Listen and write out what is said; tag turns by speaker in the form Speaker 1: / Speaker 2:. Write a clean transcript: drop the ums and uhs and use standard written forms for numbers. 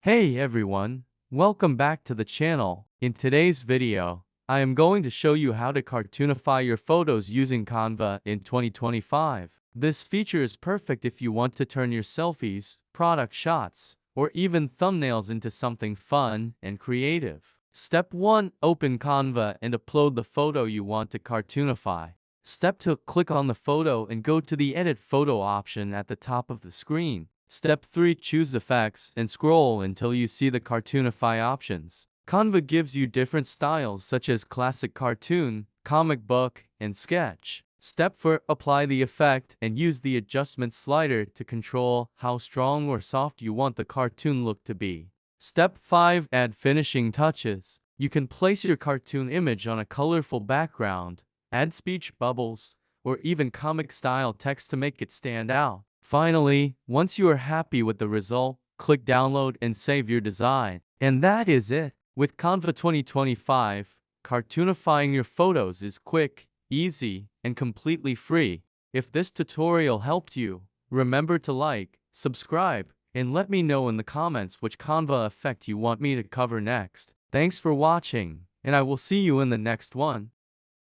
Speaker 1: Hey everyone, welcome back to the channel. In today's video, I am going to show you how to cartoonify your photos using Canva in 2025. This feature is perfect if you want to turn your selfies, product shots, or even thumbnails into something fun and creative. Step 1. Open Canva and upload the photo you want to cartoonify. Step 2. Click on the photo and go to the Edit Photo option at the top of the screen. Step 3. Choose Effects and scroll until you see the Cartoonify options. Canva gives you different styles such as classic cartoon, comic book, and sketch. Step 4. Apply the effect and use the adjustment slider to control how strong or soft you want the cartoon look to be. Step 5. Add finishing touches. You can place your cartoon image on a colorful background, add speech bubbles, or even comic-style text to make it stand out. Finally, once you are happy with the result, click download and save your design. And that is it. With Canva 2025, cartoonifying your photos is quick, easy, and completely free. If this tutorial helped you, remember to like, subscribe, and let me know in the comments which Canva effect you want me to cover next. Thanks for watching, and I will see you in the next one.